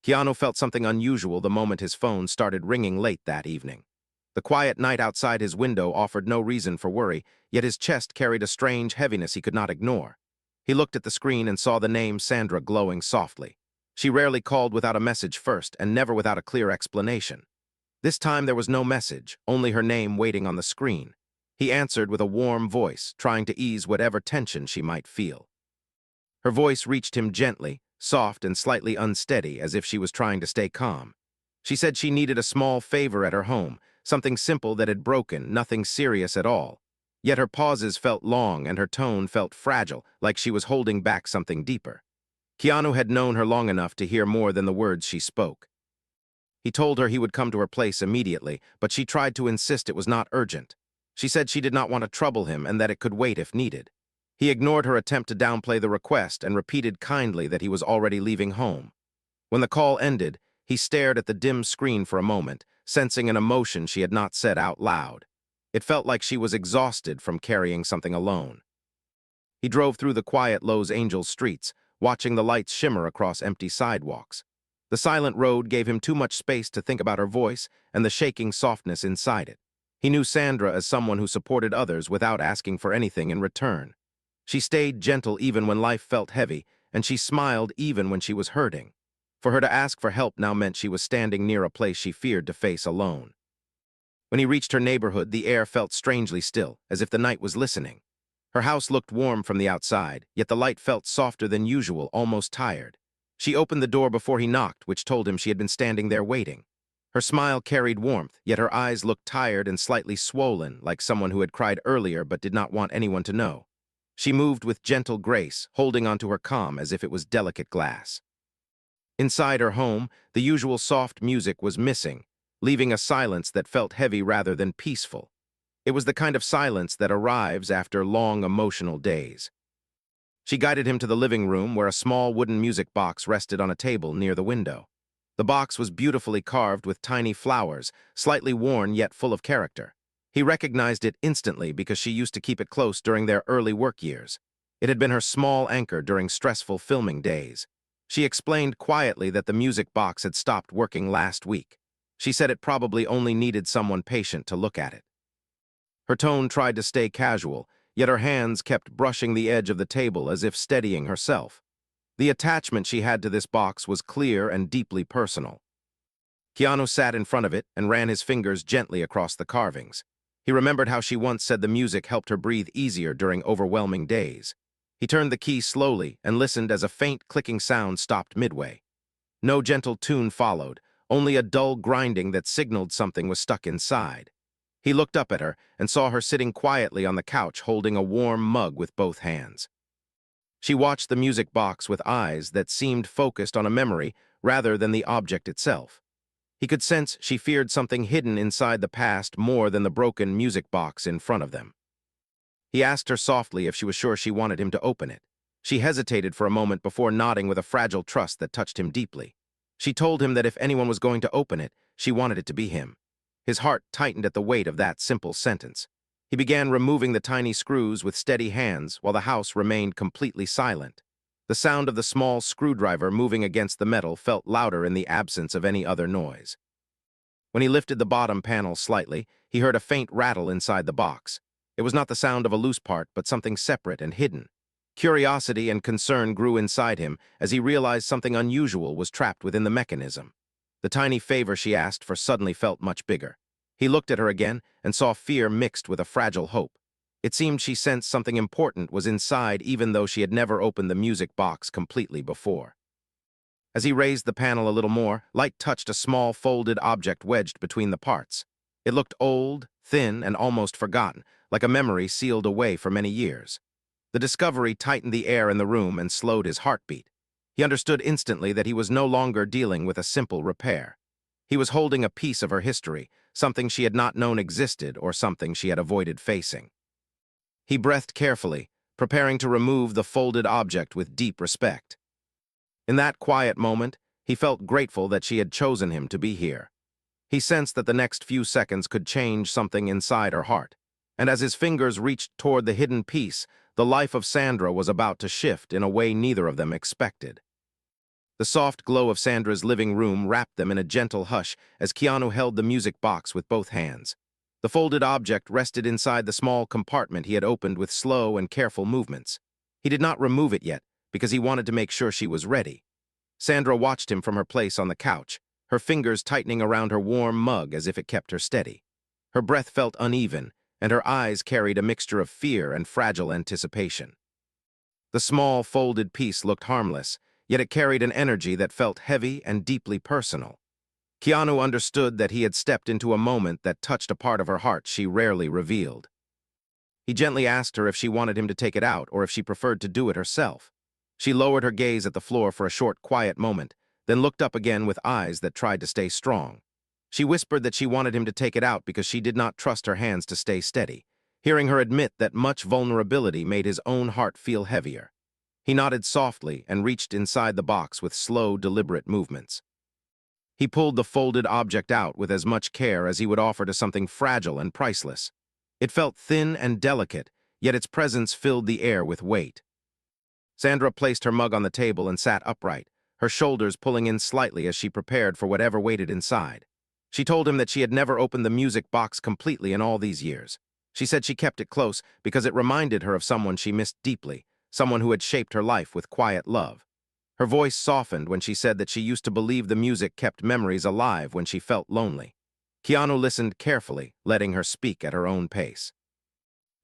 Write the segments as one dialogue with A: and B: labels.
A: Keanu felt something unusual the moment his phone started ringing late that evening. The quiet night outside his window offered no reason for worry, yet his chest carried a strange heaviness he could not ignore. He looked at the screen and saw the name Sandra glowing softly. She rarely called without a message first, and never without a clear explanation. This time there was no message, only her name waiting on the screen. He answered with a warm voice, trying to ease whatever tension she might feel. Her voice reached him gently, soft and slightly unsteady, as if she was trying to stay calm. She said she needed a small favor at her home, something simple that had broken, nothing serious at all. Yet her pauses felt long and her tone felt fragile, like she was holding back something deeper. Keanu had known her long enough to hear more than the words she spoke. He told her he would come to her place immediately, but she tried to insist it was not urgent. She said she did not want to trouble him and that it could wait if needed. He ignored her attempt to downplay the request and repeated kindly that he was already leaving home. When the call ended, he stared at the dim screen for a moment, sensing an emotion she had not said out loud. It felt like she was exhausted from carrying something alone. He drove through the quiet Los Angeles streets, watching the lights shimmer across empty sidewalks. The silent road gave him too much space to think about her voice and the shaking softness inside it. He knew Sandra as someone who supported others without asking for anything in return. She stayed gentle even when life felt heavy, and she smiled even when she was hurting. For her to ask for help now meant she was standing near a place she feared to face alone. When he reached her neighborhood, the air felt strangely still, as if the night was listening. Her house looked warm from the outside, yet the light felt softer than usual, almost tired. She opened the door before he knocked, which told him she had been standing there waiting. Her smile carried warmth, yet her eyes looked tired and slightly swollen, like someone who had cried earlier but did not want anyone to know. She moved with gentle grace, holding onto her calm as if it was delicate glass. Inside her home, the usual soft music was missing, leaving a silence that felt heavy rather than peaceful. It was the kind of silence that arrives after long emotional days. She guided him to the living room where a small wooden music box rested on a table near the window. The box was beautifully carved with tiny flowers, slightly worn yet full of character. He recognized it instantly because she used to keep it close during their early work years. It had been her small anchor during stressful filming days. She explained quietly that the music box had stopped working last week. She said it probably only needed someone patient to look at it. Her tone tried to stay casual, yet her hands kept brushing the edge of the table as if steadying herself. The attachment she had to this box was clear and deeply personal. Keanu sat in front of it and ran his fingers gently across the carvings. He remembered how she once said the music helped her breathe easier during overwhelming days. He turned the key slowly and listened as a faint clicking sound stopped midway. No gentle tune followed, only a dull grinding that signaled something was stuck inside. He looked up at her and saw her sitting quietly on the couch holding a warm mug with both hands. She watched the music box with eyes that seemed focused on a memory rather than the object itself. He could sense she feared something hidden inside the past more than the broken music box in front of them. He asked her softly if she was sure she wanted him to open it. She hesitated for a moment before nodding with a fragile trust that touched him deeply. She told him that if anyone was going to open it, she wanted it to be him. His heart tightened at the weight of that simple sentence. He began removing the tiny screws with steady hands while the house remained completely silent. The sound of the small screwdriver moving against the metal felt louder in the absence of any other noise. When he lifted the bottom panel slightly, he heard a faint rattle inside the box. It was not the sound of a loose part, but something separate and hidden. Curiosity and concern grew inside him as he realized something unusual was trapped within the mechanism. The tiny favor she asked for suddenly felt much bigger. He looked at her again and saw fear mixed with a fragile hope. It seemed she sensed something important was inside even though she had never opened the music box completely before. As he raised the panel a little more, light touched a small folded object wedged between the parts. It looked old, thin, and almost forgotten, like a memory sealed away for many years. The discovery tightened the air in the room and slowed his heartbeat. He understood instantly that he was no longer dealing with a simple repair. He was holding a piece of her history, something she had not known existed or something she had avoided facing. He breathed carefully, preparing to remove the folded object with deep respect. In that quiet moment, he felt grateful that she had chosen him to be here. He sensed that the next few seconds could change something inside her heart, and as his fingers reached toward the hidden piece, the life of Sandra was about to shift in a way neither of them expected. The soft glow of Sandra's living room wrapped them in a gentle hush as Keanu held the music box with both hands. The folded object rested inside the small compartment he had opened with slow and careful movements. He did not remove it yet because he wanted to make sure she was ready. Sandra watched him from her place on the couch, her fingers tightening around her warm mug as if it kept her steady. Her breath felt uneven, and her eyes carried a mixture of fear and fragile anticipation. The small, folded piece looked harmless, yet it carried an energy that felt heavy and deeply personal. Keanu understood that he had stepped into a moment that touched a part of her heart she rarely revealed. He gently asked her if she wanted him to take it out or if she preferred to do it herself. She lowered her gaze at the floor for a short, quiet moment, then looked up again with eyes that tried to stay strong. She whispered that she wanted him to take it out because she did not trust her hands to stay steady. Hearing her admit that much vulnerability made his own heart feel heavier. He nodded softly and reached inside the box with slow, deliberate movements. He pulled the folded object out with as much care as he would offer to something fragile and priceless. It felt thin and delicate, yet its presence filled the air with weight. Sandra placed her mug on the table and sat upright, her shoulders pulling in slightly as she prepared for whatever waited inside. She told him that she had never opened the music box completely in all these years. She said she kept it close because it reminded her of someone she missed deeply, someone who had shaped her life with quiet love. Her voice softened when she said that she used to believe the music kept memories alive when she felt lonely. Keanu listened carefully, letting her speak at her own pace.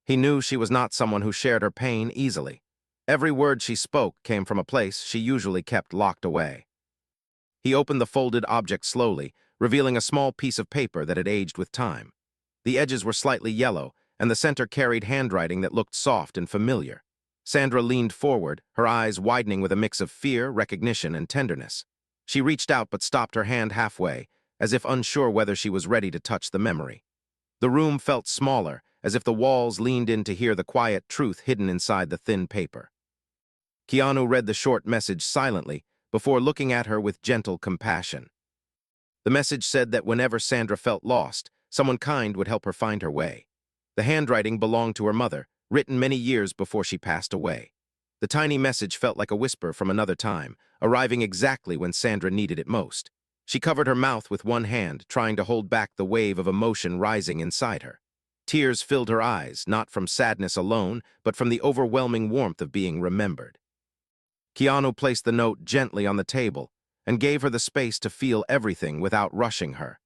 A: He knew she was not someone who shared her pain easily. Every word she spoke came from a place she usually kept locked away. He opened the folded object slowly, revealing a small piece of paper that had aged with time. The edges were slightly yellow, and the center carried handwriting that looked soft and familiar. Sandra leaned forward, her eyes widening with a mix of fear, recognition, and tenderness. She reached out but stopped her hand halfway, as if unsure whether she was ready to touch the memory. The room felt smaller, as if the walls leaned in to hear the quiet truth hidden inside the thin paper. Keanu read the short message silently, before looking at her with gentle compassion. The message said that whenever Sandra felt lost, someone kind would help her find her way. The handwriting belonged to her mother, written many years before she passed away. The tiny message felt like a whisper from another time, arriving exactly when Sandra needed it most. She covered her mouth with one hand, trying to hold back the wave of emotion rising inside her. Tears filled her eyes, not from sadness alone, but from the overwhelming warmth of being remembered. Keanu placed the note gently on the table and gave her the space to feel everything without rushing her.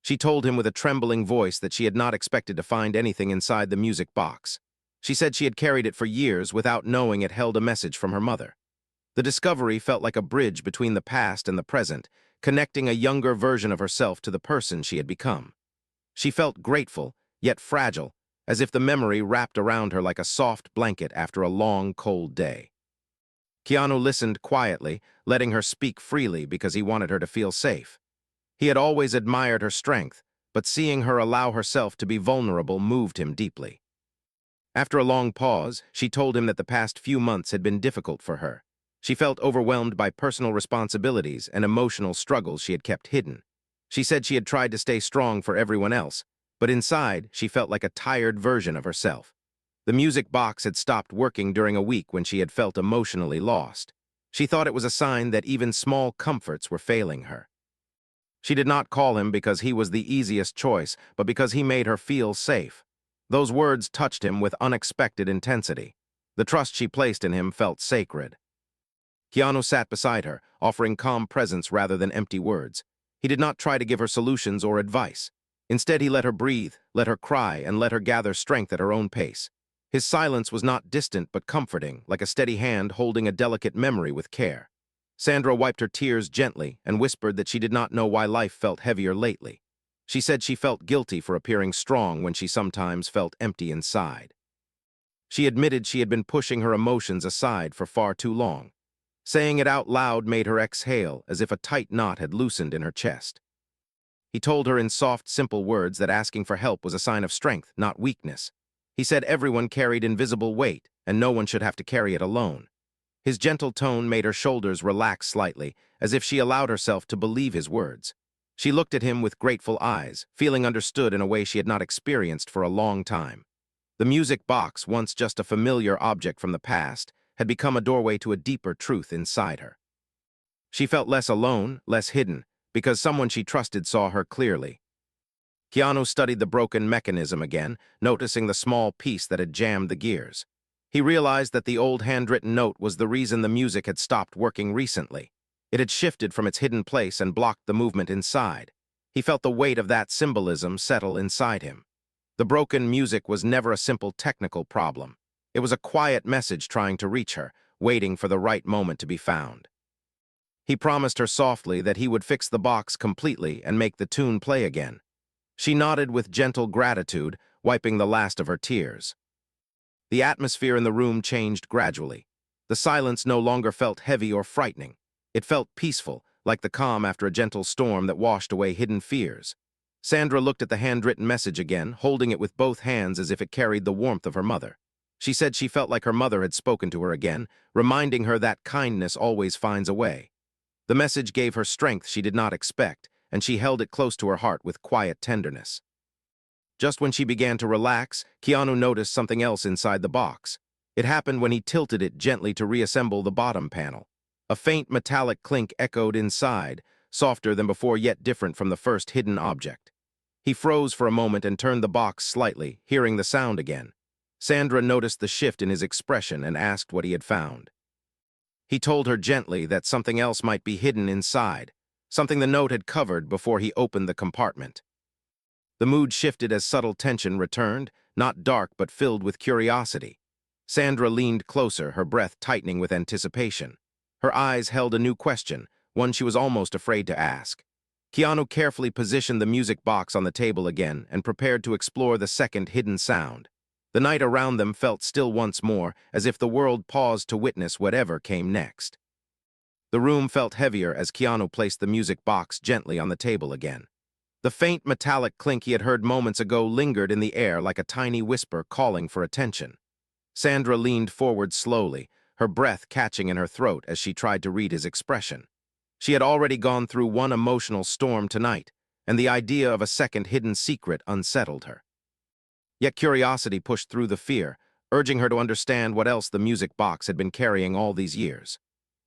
A: She told him with a trembling voice that she had not expected to find anything inside the music box. She said she had carried it for years without knowing it held a message from her mother. The discovery felt like a bridge between the past and the present, connecting a younger version of herself to the person she had become. She felt grateful, yet fragile, as if the memory wrapped around her like a soft blanket after a long, cold day. Keanu listened quietly, letting her speak freely because he wanted her to feel safe. He had always admired her strength, but seeing her allow herself to be vulnerable moved him deeply. After a long pause, she told him that the past few months had been difficult for her. She felt overwhelmed by personal responsibilities and emotional struggles she had kept hidden. She said she had tried to stay strong for everyone else, but inside she felt like a tired version of herself. The music box had stopped working during a week when she had felt emotionally lost. She thought it was a sign that even small comforts were failing her. She did not call him because he was the easiest choice, but because he made her feel safe. Those words touched him with unexpected intensity. The trust she placed in him felt sacred. Keanu sat beside her, offering calm presence rather than empty words. He did not try to give her solutions or advice. Instead, he let her breathe, let her cry, and let her gather strength at her own pace. His silence was not distant but comforting, like a steady hand holding a delicate memory with care. Sandra wiped her tears gently and whispered that she did not know why life felt heavier lately. She said she felt guilty for appearing strong when she sometimes felt empty inside. She admitted she had been pushing her emotions aside for far too long. Saying it out loud made her exhale as if a tight knot had loosened in her chest. He told her in soft, simple words that asking for help was a sign of strength, not weakness. He said everyone carried invisible weight, and no one should have to carry it alone. His gentle tone made her shoulders relax slightly, as if she allowed herself to believe his words. She looked at him with grateful eyes, feeling understood in a way she had not experienced for a long time. The music box, once just a familiar object from the past, had become a doorway to a deeper truth inside her. She felt less alone, less hidden, because someone she trusted saw her clearly. Keanu studied the broken mechanism again, noticing the small piece that had jammed the gears. He realized that the old handwritten note was the reason the music had stopped working recently. It had shifted from its hidden place and blocked the movement inside. He felt the weight of that symbolism settle inside him. The broken music was never a simple technical problem. It was a quiet message trying to reach her, waiting for the right moment to be found. He promised her softly that he would fix the box completely and make the tune play again. She nodded with gentle gratitude, wiping the last of her tears. The atmosphere in the room changed gradually. The silence no longer felt heavy or frightening. It felt peaceful, like the calm after a gentle storm that washed away hidden fears. Sandra looked at the handwritten message again, holding it with both hands as if it carried the warmth of her mother. She said she felt like her mother had spoken to her again, reminding her that kindness always finds a way. The message gave her strength she did not expect, and she held it close to her heart with quiet tenderness. Just when she began to relax, Keanu noticed something else inside the box. It happened when he tilted it gently to reassemble the bottom panel. A faint metallic clink echoed inside, softer than before yet different from the first hidden object. He froze for a moment and turned the box slightly, hearing the sound again. Sandra noticed the shift in his expression and asked what he had found. He told her gently that something else might be hidden inside, something the note had covered before he opened the compartment. The mood shifted as subtle tension returned, not dark but filled with curiosity. Sandra leaned closer, her breath tightening with anticipation. Her eyes held a new question, one she was almost afraid to ask. Keanu carefully positioned the music box on the table again and prepared to explore the second hidden sound. The night around them felt still once more, as if the world paused to witness whatever came next. The room felt heavier as Keanu placed the music box gently on the table again. The faint metallic clink he had heard moments ago lingered in the air like a tiny whisper calling for attention. Sandra leaned forward slowly, her breath catching in her throat as she tried to read his expression. She had already gone through one emotional storm tonight, and the idea of a second hidden secret unsettled her. Yet curiosity pushed through the fear, urging her to understand what else the music box had been carrying all these years.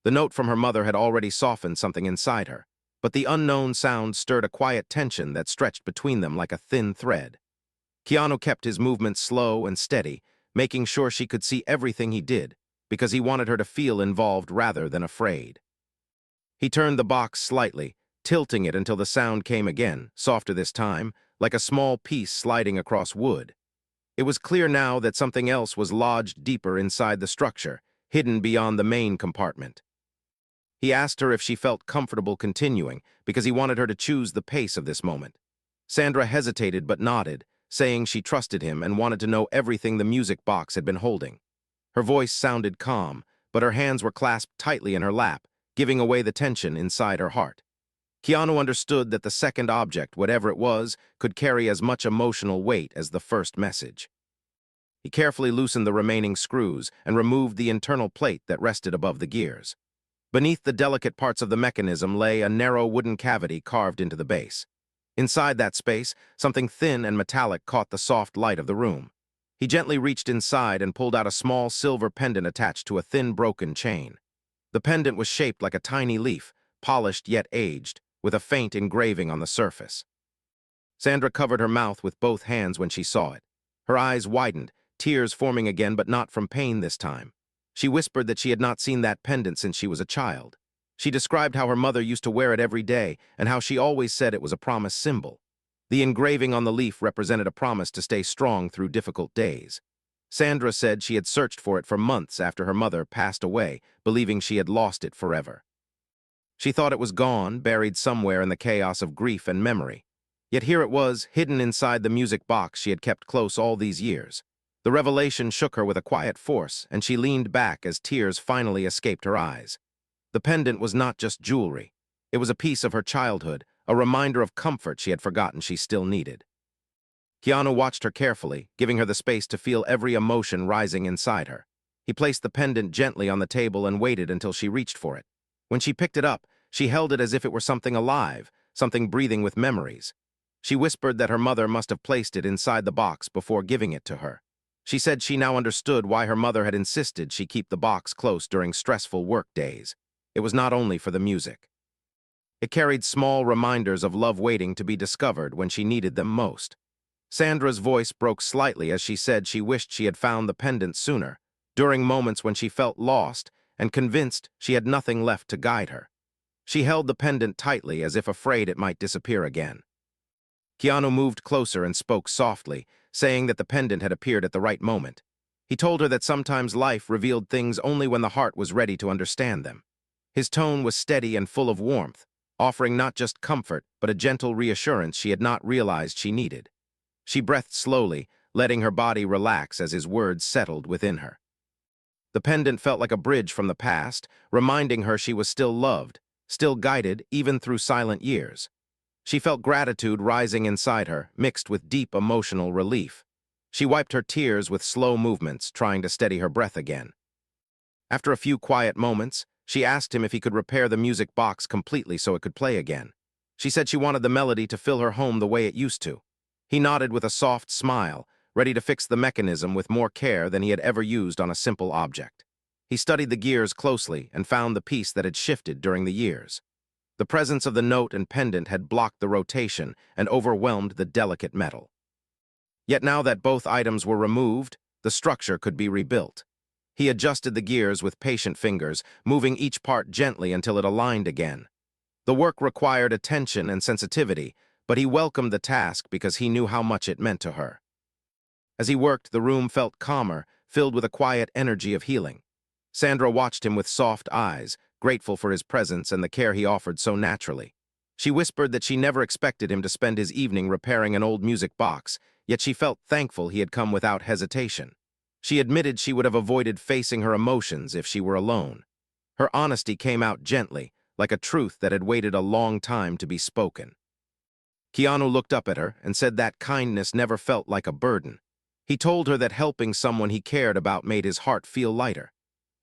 A: The note from her mother had already softened something inside her, but the unknown sound stirred a quiet tension that stretched between them like a thin thread. Keanu kept his movements slow and steady, making sure she could see everything he did, because he wanted her to feel involved rather than afraid. He turned the box slightly, tilting it until the sound came again, softer this time, like a small piece sliding across wood. It was clear now that something else was lodged deeper inside the structure, hidden beyond the main compartment. He asked her if she felt comfortable continuing, because he wanted her to choose the pace of this moment. Sandra hesitated but nodded, saying she trusted him and wanted to know everything the music box had been holding. Her voice sounded calm, but her hands were clasped tightly in her lap, giving away the tension inside her heart. Keanu understood that the second object, whatever it was, could carry as much emotional weight as the first message. He carefully loosened the remaining screws and removed the internal plate that rested above the gears. Beneath the delicate parts of the mechanism lay a narrow wooden cavity carved into the base. Inside that space, something thin and metallic caught the soft light of the room. He gently reached inside and pulled out a small silver pendant attached to a thin broken chain. The pendant was shaped like a tiny leaf, polished yet aged, with a faint engraving on the surface. Sandra covered her mouth with both hands when she saw it. Her eyes widened, tears forming again but not from pain this time. She whispered that she had not seen that pendant since she was a child. She described how her mother used to wear it every day and how she always said it was a promise symbol. The engraving on the leaf represented a promise to stay strong through difficult days. Sandra said she had searched for it for months after her mother passed away, believing she had lost it forever. She thought it was gone, buried somewhere in the chaos of grief and memory. Yet here it was, hidden inside the music box she had kept close all these years. The revelation shook her with a quiet force, and she leaned back as tears finally escaped her eyes. The pendant was not just jewelry. It was a piece of her childhood, a reminder of comfort she had forgotten she still needed. Keanu watched her carefully, giving her the space to feel every emotion rising inside her. He placed the pendant gently on the table and waited until she reached for it. When she picked it up, she held it as if it were something alive, something breathing with memories. She whispered that her mother must have placed it inside the box before giving it to her. She said she now understood why her mother had insisted she keep the box close during stressful work days. It was not only for the music. It carried small reminders of love waiting to be discovered when she needed them most. Sandra's voice broke slightly as she said she wished she had found the pendant sooner, during moments when she felt lost and convinced she had nothing left to guide her. She held the pendant tightly as if afraid it might disappear again. Keanu moved closer and spoke softly, saying that the pendant had appeared at the right moment. He told her that sometimes life revealed things only when the heart was ready to understand them. His tone was steady and full of warmth, offering not just comfort, but a gentle reassurance she had not realized she needed. She breathed slowly, letting her body relax as his words settled within her. The pendant felt like a bridge from the past, reminding her she was still loved, still guided even through silent years. She felt gratitude rising inside her, mixed with deep emotional relief. She wiped her tears with slow movements, trying to steady her breath again. After a few quiet moments, she asked him if he could repair the music box completely so it could play again. She said she wanted the melody to fill her home the way it used to. He nodded with a soft smile, ready to fix the mechanism with more care than he had ever used on a simple object. He studied the gears closely and found the piece that had shifted during the years. The presence of the note and pendant had blocked the rotation and overwhelmed the delicate metal. Yet now that both items were removed, the structure could be rebuilt. He adjusted the gears with patient fingers, moving each part gently until it aligned again. The work required attention and sensitivity, but he welcomed the task because he knew how much it meant to her. As he worked, the room felt calmer, filled with a quiet energy of healing. Sandra watched him with soft eyes, grateful for his presence and the care he offered so naturally. She whispered that she never expected him to spend his evening repairing an old music box, yet she felt thankful he had come without hesitation. She admitted she would have avoided facing her emotions if she were alone. Her honesty came out gently, like a truth that had waited a long time to be spoken. Keanu looked up at her and said that kindness never felt like a burden. He told her that helping someone he cared about made his heart feel lighter.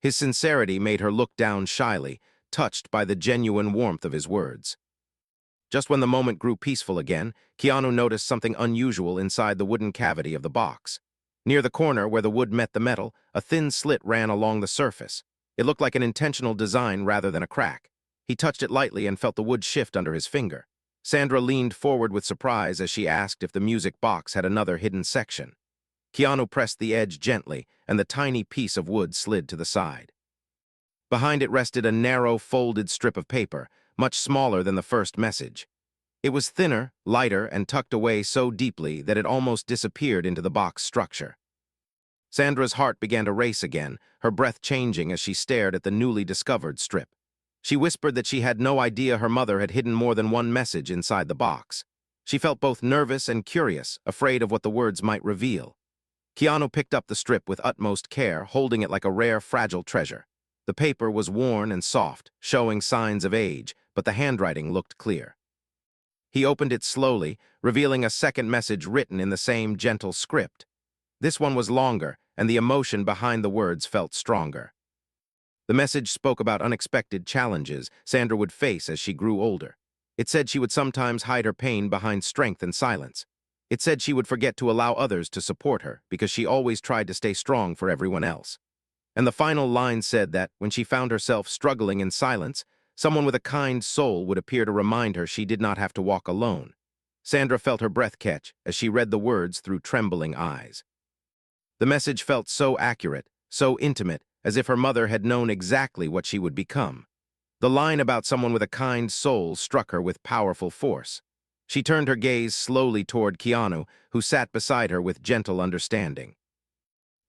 A: His sincerity made her look down shyly, touched by the genuine warmth of his words. Just when the moment grew peaceful again, Keanu noticed something unusual inside the wooden cavity of the box. Near the corner where the wood met the metal, a thin slit ran along the surface. It looked like an intentional design rather than a crack. He touched it lightly and felt the wood shift under his finger. Sandra leaned forward with surprise as she asked if the music box had another hidden section. Keanu pressed the edge gently, and the tiny piece of wood slid to the side. Behind it rested a narrow, folded strip of paper, much smaller than the first message. It was thinner, lighter, and tucked away so deeply that it almost disappeared into the box structure. Sandra's heart began to race again, her breath changing as she stared at the newly discovered strip. She whispered that she had no idea her mother had hidden more than one message inside the box. She felt both nervous and curious, afraid of what the words might reveal. Keanu picked up the strip with utmost care, holding it like a rare, fragile treasure. The paper was worn and soft, showing signs of age, but the handwriting looked clear. He opened it slowly, revealing a second message written in the same gentle script. This one was longer, and the emotion behind the words felt stronger. The message spoke about unexpected challenges Sandra would face as she grew older. It said she would sometimes hide her pain behind strength and silence. It said she would forget to allow others to support her because she always tried to stay strong for everyone else. And the final line said that, when she found herself struggling in silence, someone with a kind soul would appear to remind her she did not have to walk alone. Sandra felt her breath catch as she read the words through trembling eyes. The message felt so accurate, so intimate, as if her mother had known exactly what she would become. The line about someone with a kind soul struck her with powerful force. She turned her gaze slowly toward Keanu, who sat beside her with gentle understanding.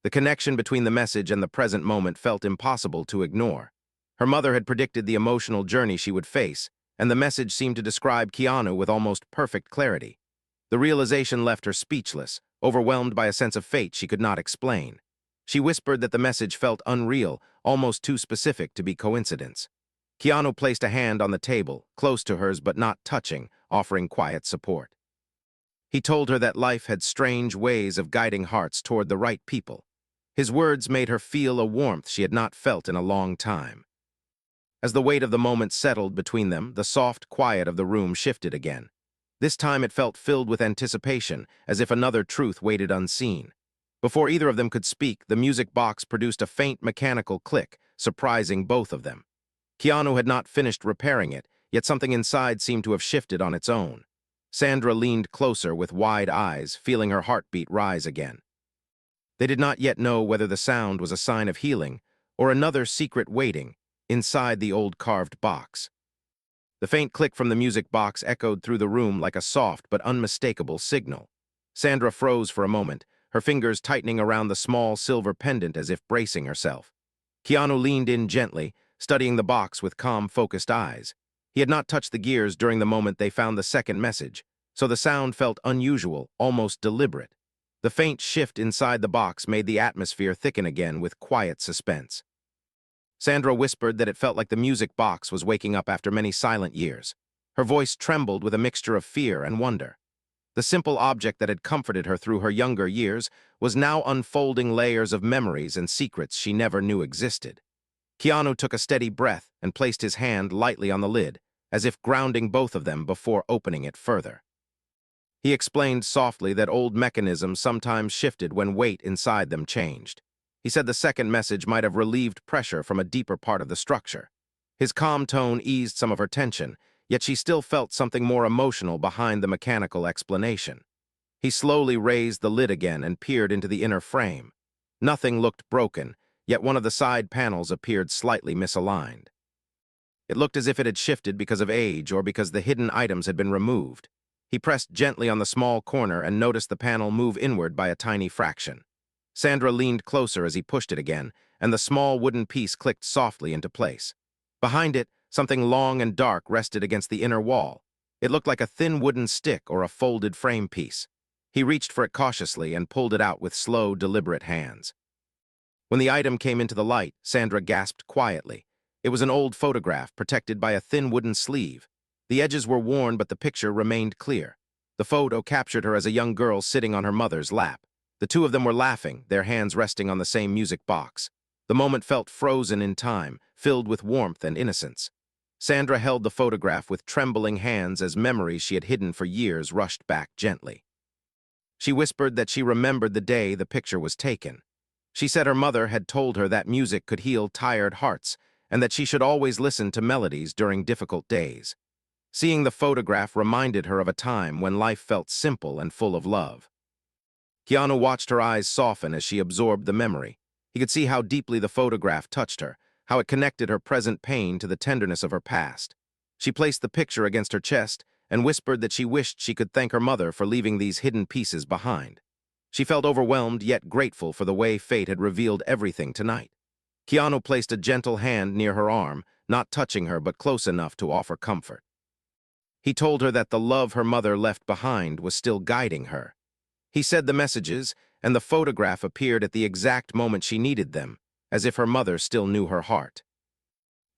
A: The connection between the message and the present moment felt impossible to ignore. Her mother had predicted the emotional journey she would face, and the message seemed to describe Keanu with almost perfect clarity. The realization left her speechless, overwhelmed by a sense of fate she could not explain. She whispered that the message felt unreal, almost too specific to be coincidence. Keanu placed a hand on the table, close to hers but not touching, offering quiet support. He told her that life had strange ways of guiding hearts toward the right people. His words made her feel a warmth she had not felt in a long time. As the weight of the moment settled between them, the soft quiet of the room shifted again. This time it felt filled with anticipation, as if another truth waited unseen. Before either of them could speak, the music box produced a faint mechanical click, surprising both of them. Keanu had not finished repairing it, yet something inside seemed to have shifted on its own. Sandra leaned closer with wide eyes, feeling her heartbeat rise again. They did not yet know whether the sound was a sign of healing or another secret waiting inside the old carved box. The faint click from the music box echoed through the room like a soft but unmistakable signal. Sandra froze for a moment, her fingers tightening around the small silver pendant as if bracing herself. Keanu leaned in gently, studying the box with calm, focused eyes. He had not touched the gears during the moment they found the second message, so the sound felt unusual, almost deliberate. The faint shift inside the box made the atmosphere thicken again with quiet suspense. Sandra whispered that it felt like the music box was waking up after many silent years. Her voice trembled with a mixture of fear and wonder. The simple object that had comforted her through her younger years was now unfolding layers of memories and secrets she never knew existed. Keanu took a steady breath and placed his hand lightly on the lid, as if grounding both of them before opening it further. He explained softly that old mechanisms sometimes shifted when weight inside them changed. He said the second message might have relieved pressure from a deeper part of the structure. His calm tone eased some of her tension, yet she still felt something more emotional behind the mechanical explanation. He slowly raised the lid again and peered into the inner frame. Nothing looked broken, yet one of the side panels appeared slightly misaligned. It looked as if it had shifted because of age or because the hidden items had been removed. He pressed gently on the small corner and noticed the panel move inward by a tiny fraction. Sandra leaned closer as he pushed it again, and the small wooden piece clicked softly into place. Behind it, something long and dark rested against the inner wall. It looked like a thin wooden stick or a folded frame piece. He reached for it cautiously and pulled it out with slow, deliberate hands. When the item came into the light, Sandra gasped quietly. It was an old photograph protected by a thin wooden sleeve. The edges were worn, but the picture remained clear. The photo captured her as a young girl sitting on her mother's lap. The two of them were laughing, their hands resting on the same music box. The moment felt frozen in time, filled with warmth and innocence. Sandra held the photograph with trembling hands as memories she had hidden for years rushed back gently. She whispered that she remembered the day the picture was taken. She said her mother had told her that music could heal tired hearts and that she should always listen to melodies during difficult days. Seeing the photograph reminded her of a time when life felt simple and full of love. Keanu watched her eyes soften as she absorbed the memory. He could see how deeply the photograph touched her, how it connected her present pain to the tenderness of her past. She placed the picture against her chest and whispered that she wished she could thank her mother for leaving these hidden pieces behind. She felt overwhelmed yet grateful for the way fate had revealed everything tonight. Keanu placed a gentle hand near her arm, not touching her but close enough to offer comfort. He told her that the love her mother left behind was still guiding her. He said the messages and the photograph appeared at the exact moment she needed them, as if her mother still knew her heart.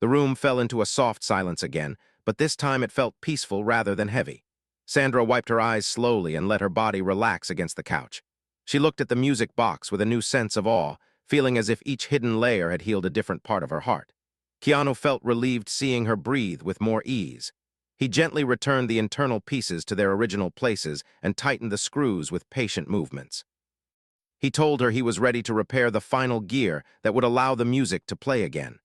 A: The room fell into a soft silence again, but this time it felt peaceful rather than heavy. Sandra wiped her eyes slowly and let her body relax against the couch. She looked at the music box with a new sense of awe, feeling as if each hidden layer had healed a different part of her heart. Keanu felt relieved seeing her breathe with more ease. He gently returned the internal pieces to their original places and tightened the screws with patient movements. He told her he was ready to repair the final gear that would allow the music to play again.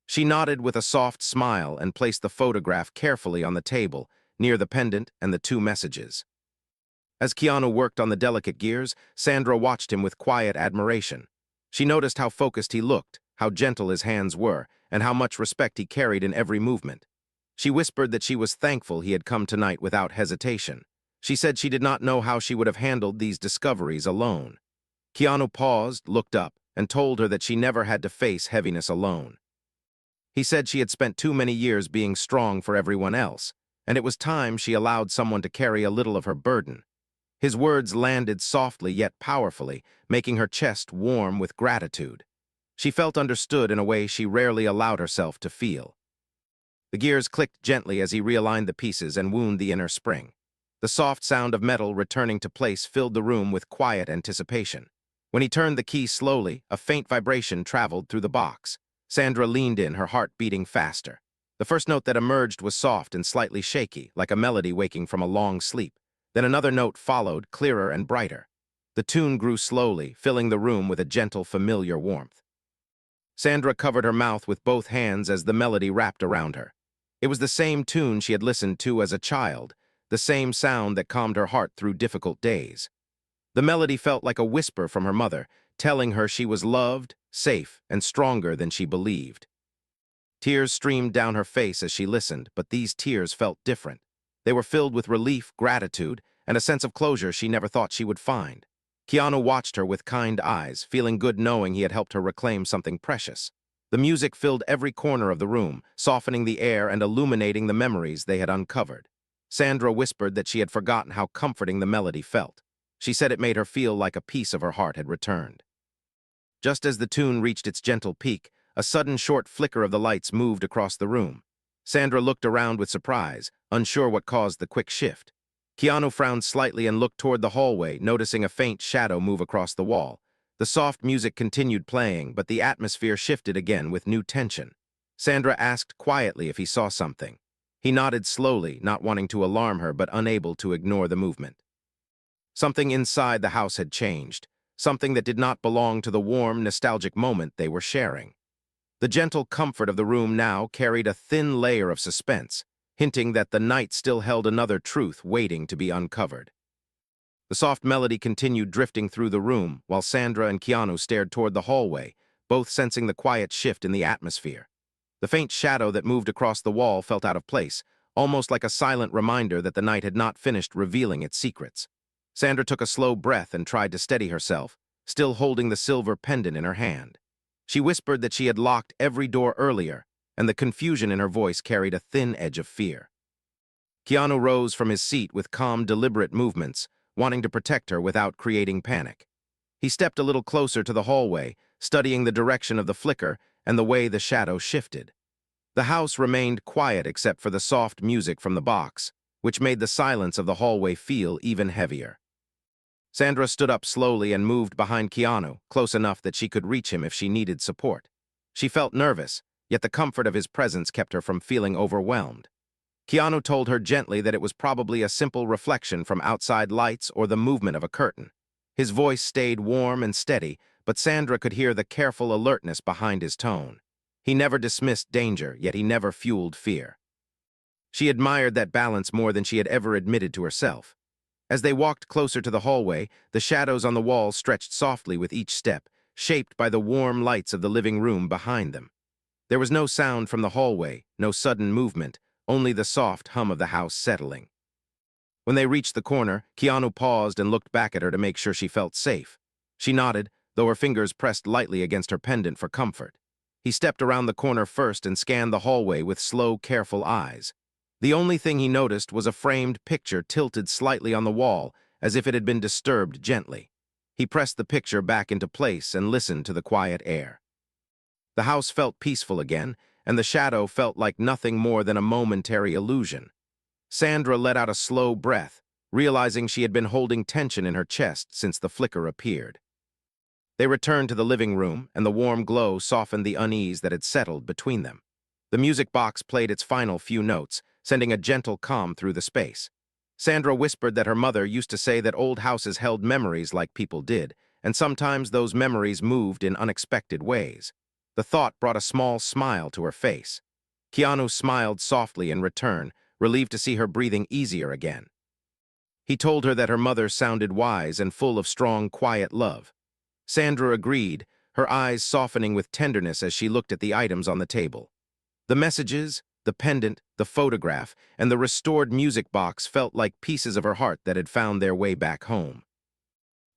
A: She nodded with a soft smile and placed the photograph carefully on the table, near the pendant and the two messages. As Keanu worked on the delicate gears, Sandra watched him with quiet admiration. She noticed how focused he looked, how gentle his hands were, and how much respect he carried in every movement. She whispered that she was thankful he had come tonight without hesitation. She said she did not know how she would have handled these discoveries alone. Keanu paused, looked up, and told her that she never had to face heaviness alone. He said she had spent too many years being strong for everyone else, and it was time she allowed someone to carry a little of her burden. His words landed softly yet powerfully, making her chest warm with gratitude. She felt understood in a way she rarely allowed herself to feel. The gears clicked gently as he realigned the pieces and wound the inner spring. The soft sound of metal returning to place filled the room with quiet anticipation. When he turned the key slowly, a faint vibration traveled through the box. Sandra leaned in, her heart beating faster. The first note that emerged was soft and slightly shaky, like a melody waking from a long sleep. Then another note followed, clearer and brighter. The tune grew slowly, filling the room with a gentle, familiar warmth. Sandra covered her mouth with both hands as the melody wrapped around her. It was the same tune she had listened to as a child, the same sound that calmed her heart through difficult days. The melody felt like a whisper from her mother, telling her she was loved, safe, and stronger than she believed. Tears streamed down her face as she listened, but these tears felt different. They were filled with relief, gratitude, and a sense of closure she never thought she would find. Keanu watched her with kind eyes, feeling good knowing he had helped her reclaim something precious. The music filled every corner of the room, softening the air and illuminating the memories they had uncovered. Sandra whispered that she had forgotten how comforting the melody felt. She said it made her feel like a piece of her heart had returned. Just as the tune reached its gentle peak, a sudden short flicker of the lights moved across the room. Sandra looked around with surprise, unsure what caused the quick shift. Keanu frowned slightly and looked toward the hallway, noticing a faint shadow move across the wall. The soft music continued playing, but the atmosphere shifted again with new tension. Sandra asked quietly if he saw something. He nodded slowly, not wanting to alarm her but unable to ignore the movement. Something inside the house had changed, something that did not belong to the warm, nostalgic moment they were sharing. The gentle comfort of the room now carried a thin layer of suspense, hinting that the night still held another truth waiting to be uncovered. The soft melody continued drifting through the room while Sandra and Keanu stared toward the hallway, both sensing the quiet shift in the atmosphere. The faint shadow that moved across the wall felt out of place, almost like a silent reminder that the night had not finished revealing its secrets. Sandra took a slow breath and tried to steady herself, still holding the silver pendant in her hand. She whispered that she had locked every door earlier, and the confusion in her voice carried a thin edge of fear. Keanu rose from his seat with calm, deliberate movements, wanting to protect her without creating panic. He stepped a little closer to the hallway, studying the direction of the flicker and the way the shadow shifted. The house remained quiet except for the soft music from the box, which made the silence of the hallway feel even heavier. Sandra stood up slowly and moved behind Keanu, close enough that she could reach him if she needed support. She felt nervous, yet the comfort of his presence kept her from feeling overwhelmed. Keanu told her gently that it was probably a simple reflection from outside lights or the movement of a curtain. His voice stayed warm and steady, but Sandra could hear the careful alertness behind his tone. He never dismissed danger, yet he never fueled fear. She admired that balance more than she had ever admitted to herself. As they walked closer to the hallway, the shadows on the walls stretched softly with each step, shaped by the warm lights of the living room behind them. There was no sound from the hallway, no sudden movement, only the soft hum of the house settling. When they reached the corner, Keanu paused and looked back at her to make sure she felt safe. She nodded, though her fingers pressed lightly against her pendant for comfort. He stepped around the corner first and scanned the hallway with slow, careful eyes. The only thing he noticed was a framed picture tilted slightly on the wall, as if it had been disturbed gently. He pressed the picture back into place and listened to the quiet air. The house felt peaceful again, and the shadow felt like nothing more than a momentary illusion. Sandra let out a slow breath, realizing she had been holding tension in her chest since the flicker appeared. They returned to the living room, and the warm glow softened the unease that had settled between them. The music box played its final few notes, sending a gentle calm through the space. Sandra whispered that her mother used to say that old houses held memories like people did, and sometimes those memories moved in unexpected ways. The thought brought a small smile to her face. Keanu smiled softly in return, relieved to see her breathing easier again. He told her that her mother sounded wise and full of strong, quiet love. Sandra agreed, her eyes softening with tenderness as she looked at the items on the table. The messages, the pendant, the photograph, and the restored music box felt like pieces of her heart that had found their way back home.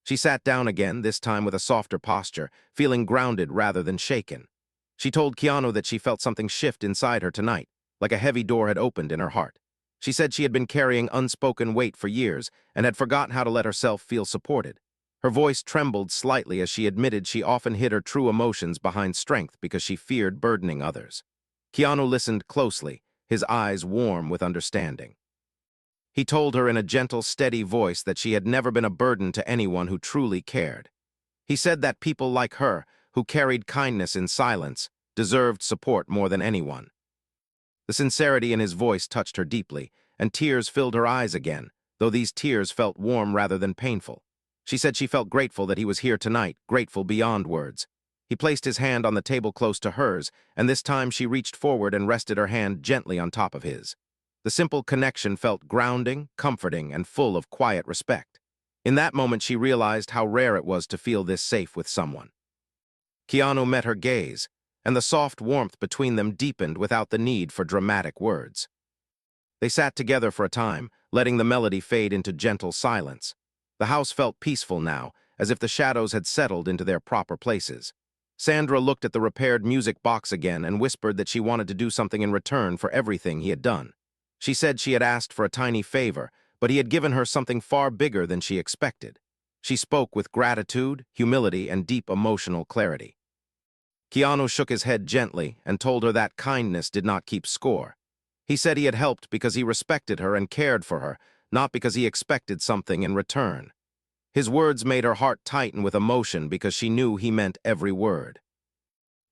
A: She sat down again, this time with a softer posture, feeling grounded rather than shaken. She told Keanu that she felt something shift inside her tonight, like a heavy door had opened in her heart. She said she had been carrying unspoken weight for years and had forgotten how to let herself feel supported. Her voice trembled slightly as she admitted she often hid her true emotions behind strength because she feared burdening others. Keanu listened closely, his eyes warm with understanding. He told her in a gentle, steady voice that she had never been a burden to anyone who truly cared. He said that people like her, who carried kindness in silence, deserved support more than anyone. The sincerity in his voice touched her deeply, and tears filled her eyes again, though these tears felt warm rather than painful. She said she felt grateful that he was here tonight, grateful beyond words. He placed his hand on the table close to hers, and this time she reached forward and rested her hand gently on top of his. The simple connection felt grounding, comforting, and full of quiet respect. In that moment, she realized how rare it was to feel this safe with someone. Keanu met her gaze, and the soft warmth between them deepened without the need for dramatic words. They sat together for a time, letting the melody fade into gentle silence. The house felt peaceful now, as if the shadows had settled into their proper places. Sandra looked at the repaired music box again and whispered that she wanted to do something in return for everything he had done. She said she had asked for a tiny favor, but he had given her something far bigger than she expected. She spoke with gratitude, humility, and deep emotional clarity. Keanu shook his head gently and told her that kindness did not keep score. He said he had helped because he respected her and cared for her, not because he expected something in return. His words made her heart tighten with emotion because she knew he meant every word.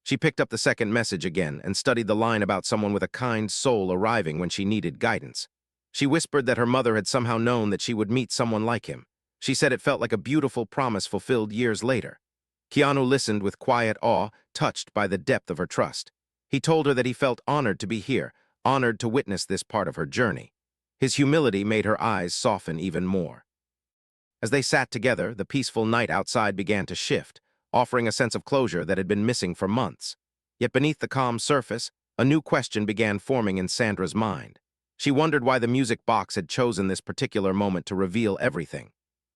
A: She picked up the second message again and studied the line about someone with a kind soul arriving when she needed guidance. She whispered that her mother had somehow known that she would meet someone like him. She said it felt like a beautiful promise fulfilled years later. Keanu listened with quiet awe, touched by the depth of her trust. He told her that he felt honored to be here, honored to witness this part of her journey. His humility made her eyes soften even more. As they sat together, the peaceful night outside began to shift, offering a sense of closure that had been missing for months. Yet beneath the calm surface, a new question began forming in Sandra's mind. She wondered why the music box had chosen this particular moment to reveal everything.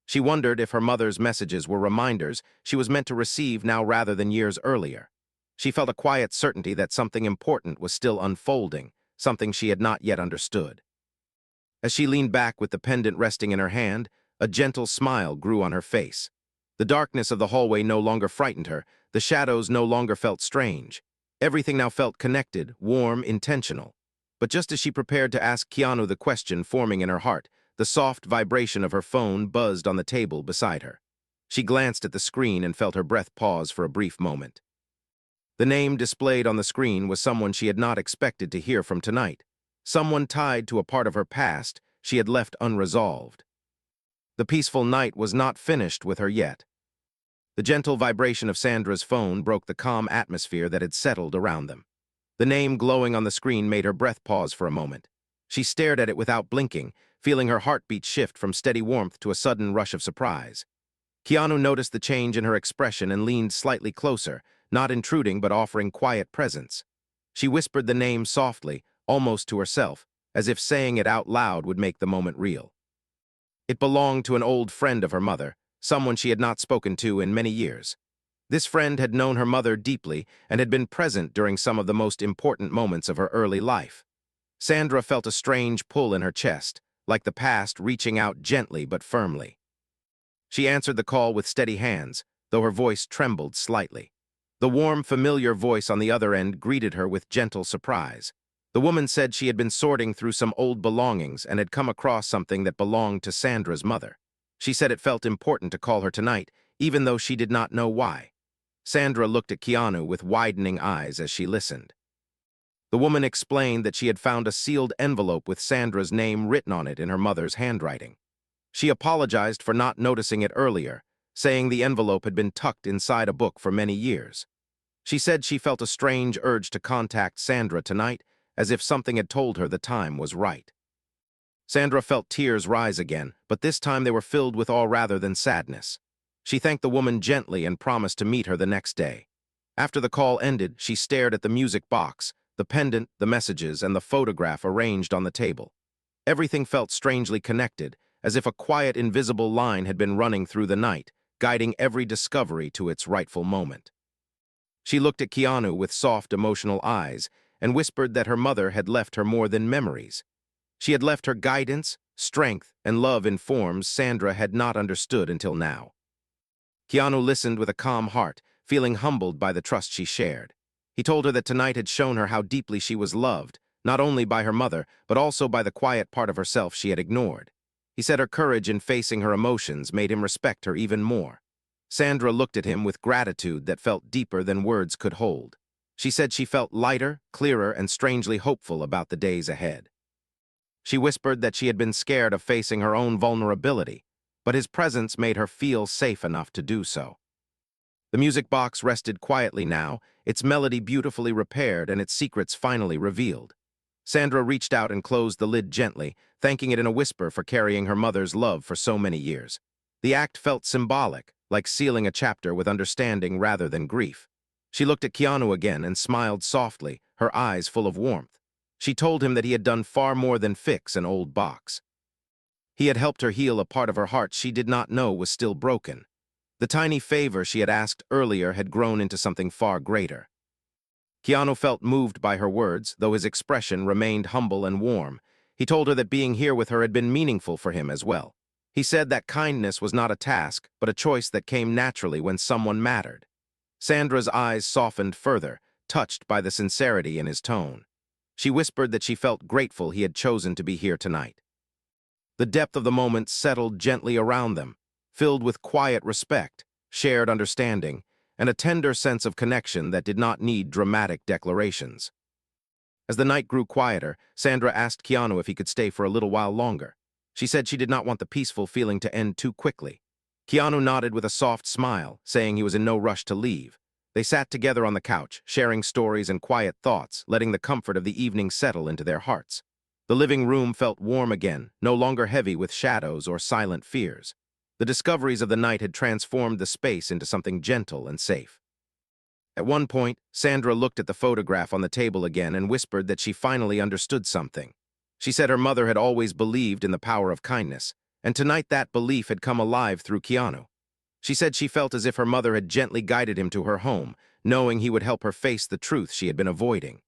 A: She wondered if her mother's messages were reminders she was meant to receive now rather than years earlier. She felt a quiet certainty that something important was still unfolding, something she had not yet understood. As she leaned back with the pendant resting in her hand, a gentle smile grew on her face. The darkness of the hallway no longer frightened her, the shadows no longer felt strange. Everything now felt connected, warm, intentional. But just as she prepared to ask Keanu the question forming in her heart, the soft vibration of her phone buzzed on the table beside her. She glanced at the screen and felt her breath pause for a brief moment. The name displayed on the screen was someone she had not expected to hear from tonight, someone tied to a part of her past she had left unresolved. The peaceful night was not finished with her yet. The gentle vibration of Sandra's phone broke the calm atmosphere that had settled around them. The name glowing on the screen made her breath pause for a moment. She stared at it without blinking, feeling her heartbeat shift from steady warmth to a sudden rush of surprise. Keanu noticed the change in her expression and leaned slightly closer, not intruding but offering quiet presence. She whispered the name softly, almost to herself, as if saying it out loud would make the moment real. It belonged to an old friend of her mother, someone she had not spoken to in many years. This friend had known her mother deeply and had been present during some of the most important moments of her early life. Sandra felt a strange pull in her chest, like the past reaching out gently but firmly. She answered the call with steady hands, though her voice trembled slightly. The warm, familiar voice on the other end greeted her with gentle surprise. The woman said she had been sorting through some old belongings and had come across something that belonged to Sandra's mother. She said it felt important to call her tonight, even though she did not know why. Sandra looked at Keanu with widening eyes as she listened. The woman explained that she had found a sealed envelope with Sandra's name written on it in her mother's handwriting. She apologized for not noticing it earlier, saying the envelope had been tucked inside a book for many years. She said she felt a strange urge to contact Sandra tonight, as if something had told her the time was right. Sandra felt tears rise again, but this time they were filled with awe rather than sadness. She thanked the woman gently and promised to meet her the next day. After the call ended, she stared at the music box, the pendant, the messages, and the photograph arranged on the table. Everything felt strangely connected, as if a quiet, invisible line had been running through the night, guiding every discovery to its rightful moment. She looked at Keanu with soft, emotional eyes and whispered that her mother had left her more than memories. She had left her guidance, strength, and love in forms Sandra had not understood until now. Keanu listened with a calm heart, feeling humbled by the trust she shared. He told her that tonight had shown her how deeply she was loved, not only by her mother, but also by the quiet part of herself she had ignored. He said her courage in facing her emotions made him respect her even more. Sandra looked at him with gratitude that felt deeper than words could hold. She said she felt lighter, clearer, and strangely hopeful about the days ahead. She whispered that she had been scared of facing her own vulnerability, but his presence made her feel safe enough to do so. The music box rested quietly now, its melody beautifully repaired and its secrets finally revealed. Sandra reached out and closed the lid gently, thanking it in a whisper for carrying her mother's love for so many years. The act felt symbolic, like sealing a chapter with understanding rather than grief. She looked at Keanu again and smiled softly, her eyes full of warmth. She told him that he had done far more than fix an old box. He had helped her heal a part of her heart she did not know was still broken. The tiny favor she had asked earlier had grown into something far greater. Keanu felt moved by her words, though his expression remained humble and warm. He told her that being here with her had been meaningful for him as well. He said that kindness was not a task, but a choice that came naturally when someone mattered. Sandra's eyes softened further, touched by the sincerity in his tone. She whispered that she felt grateful he had chosen to be here tonight. The depth of the moment settled gently around them, filled with quiet respect, shared understanding, and a tender sense of connection that did not need dramatic declarations. As the night grew quieter, Sandra asked Keanu if he could stay for a little while longer. She said she did not want the peaceful feeling to end too quickly. Keanu nodded with a soft smile, saying he was in no rush to leave. They sat together on the couch, sharing stories and quiet thoughts, letting the comfort of the evening settle into their hearts. The living room felt warm again, no longer heavy with shadows or silent fears. The discoveries of the night had transformed the space into something gentle and safe. At one point, Sandra looked at the photograph on the table again and whispered that she finally understood something. She said her mother had always believed in the power of kindness, and tonight that belief had come alive through Keanu. She said she felt as if her mother had gently guided him to her home, knowing he would help her face the truth she had been avoiding.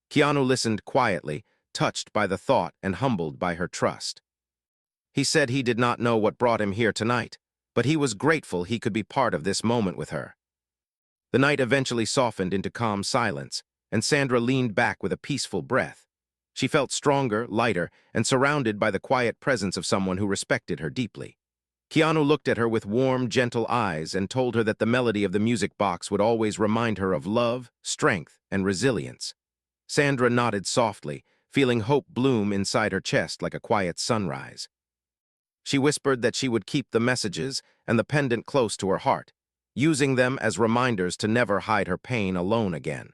A: Keanu listened quietly, touched by the thought and humbled by her trust. He said he did not know what brought him here tonight, but he was grateful he could be part of this moment with her. The night eventually softened into calm silence, and Sandra leaned back with a peaceful breath. She felt stronger, lighter, and surrounded by the quiet presence of someone who respected her deeply. Keanu looked at her with warm, gentle eyes and told her that the melody of the music box would always remind her of love, strength, and resilience. Sandra nodded softly, feeling hope bloom inside her chest like a quiet sunrise. She whispered that she would keep the messages and the pendant close to her heart, using them as reminders to never hide her pain alone again.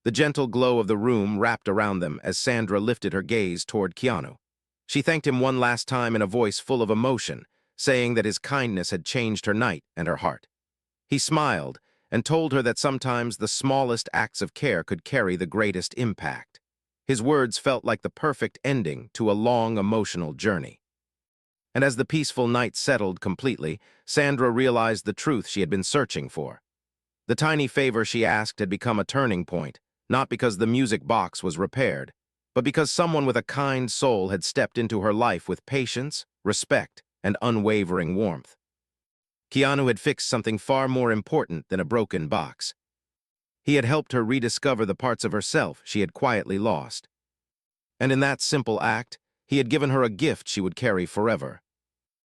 A: The gentle glow of the room wrapped around them as Sandra lifted her gaze toward Keanu. She thanked him one last time in a voice full of emotion, saying that his kindness had changed her night and her heart. He smiled and told her that sometimes the smallest acts of care could carry the greatest impact. His words felt like the perfect ending to a long emotional journey. And as the peaceful night settled completely, Sandra realized the truth she had been searching for. The tiny favor she asked had become a turning point, not because the music box was repaired, but because someone with a kind soul had stepped into her life with patience, respect, and unwavering warmth. Keanu had fixed something far more important than a broken box. He had helped her rediscover the parts of herself she had quietly lost. And in that simple act, he had given her a gift she would carry forever.